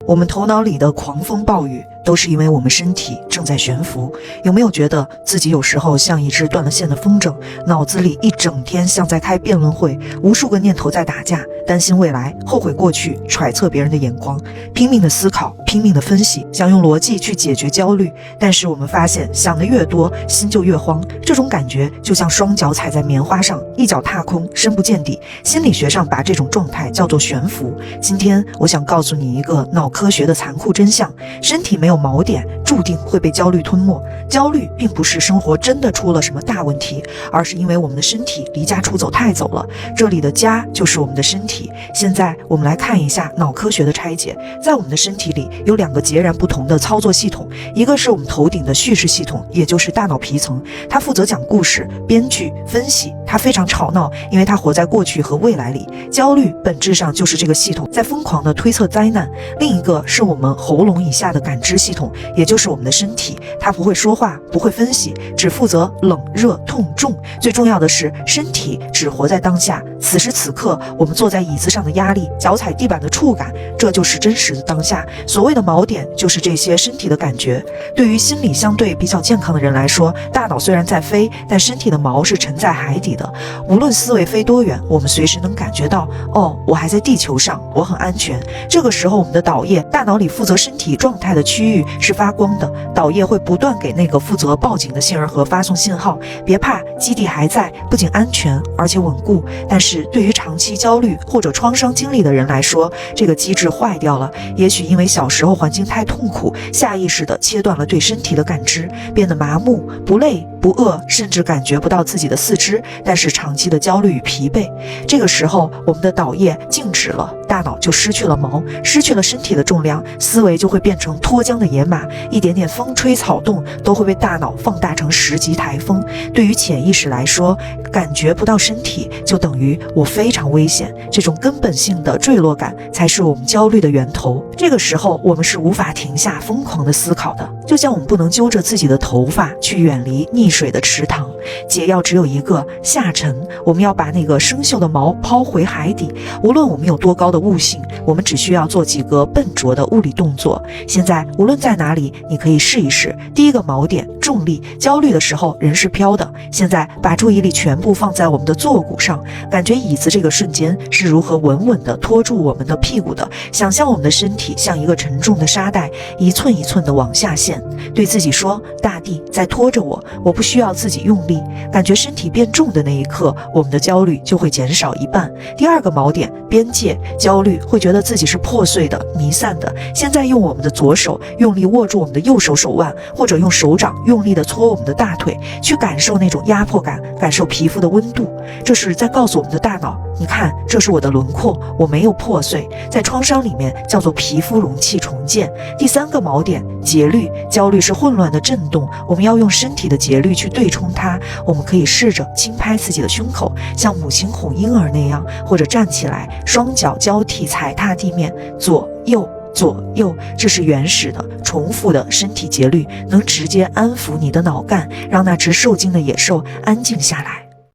我们头脑里的狂风暴雨，都是因为我们身体正在悬浮。有没有觉得自己有时候像一只断了线的风筝，脑子里一整天像在开辩论会，无数个念头在打架，担心未来，后悔过去，揣测别人的眼光，拼命的思考，拼命的分析，想用逻辑去解决焦虑。但是我们发现，想的越多，心就越慌。这种感觉就像双脚踩在棉花上，一脚踏空，深不见底。心理学上把这种状态叫做悬浮。今天我想告诉你一个脑科学的残酷真相：身体没有锚点，注定会被焦虑吞没。焦虑并不是生活真的出了什么大问题，而是因为我们的身体离家出走太走了。这里的家就是我们的身体。现在我们来看一下脑科学的拆解。在我们的身体里有两个截然不同的操作系统，一个是我们头顶的叙事系统，也就是大脑皮层，它负责讲故事、编剧、分析，它非常吵闹，因为它活在过去和未来里。焦虑本质上就是这个系统在疯狂地推测灾难。另一个是我们喉咙以下的感知系统，也就是我们的身体，它不会说话，不会分析，只负责冷热痛重。最重要的是，身体只活在当下，此时此刻我们坐在椅子上的压力，脚踩地板的触感，这就是真实的当下。所谓的锚点就是这些身体的感觉。对于心理相对比较健康的人来说，大脑虽然在飞，但身体的锚是沉在海底的。无论思维飞多远，我们随时能感觉到，我还在地球上，我很安全。这个时候我们的岛叶，大脑里负责身体状态的区域是发光的，岛叶会不断给那个负责报警的杏仁核发送信号，别怕，基地还在，不仅安全而且稳固。但是对于长期焦虑或者创伤经历的人来说，这个机制坏掉了。也许因为小时候环境太痛苦，下意识地切断了对身体的感知，变得麻木，不累不饿，甚至感觉不到自己的四肢。但是长期的焦虑与疲惫，这个时候我们的岛叶静止了，大脑就失去了锚，失去了身体的重量，思维就会变成脱缰的野马，一点点风吹草动都会被大脑放大成10级台风。对于潜意识来说，感觉不到身体就等于我非常危险，这种根本性的坠落感才是我们焦虑的源头。这个时候我们是无法停下疯狂的思考的，就像我们不能揪着自己的头发去远离溺水的池塘。解药只有一个，下沉。我们要把那个生锈的锚抛回海底。无论我们有多高的悟性，我们只需要做几个笨拙的物理动作。现在无论在哪里，你可以试一试。第一个锚点，重力。焦虑的时候人是飘的，现在把注意力全部放在我们的坐骨上，感觉椅子这个瞬间是如何稳稳地拖住我们的屁股的。想象我们的身体像一个沉重的沙袋，一寸一寸地往下陷。对自己说，大地在拖着我，我不需要自己用力。感觉身体变重的那一刻，我们的焦虑就会减少一半。第二个锚点，边界。焦虑会觉得自己是破碎的、弥散的。现在用我们的左手用力握住我们的右手手腕，或者用手掌用力地搓我们的大腿，去感受那种压迫感，感受皮肤的温度。这是在告诉我们的大脑，你看，这是我的轮廓，我没有破碎。在创伤里面叫做皮肤容器重建。第三个锚点，节律。焦虑是混乱的震动，我们要用身体的节律去对冲它。我们可以试着轻拍自己的胸口，像母亲哄婴儿那样，或者站起来，双脚交替踩踏地面，左右左右。这是原始的重复的身体节律，能直接安抚你的脑干，让那只受惊的野兽安静下来。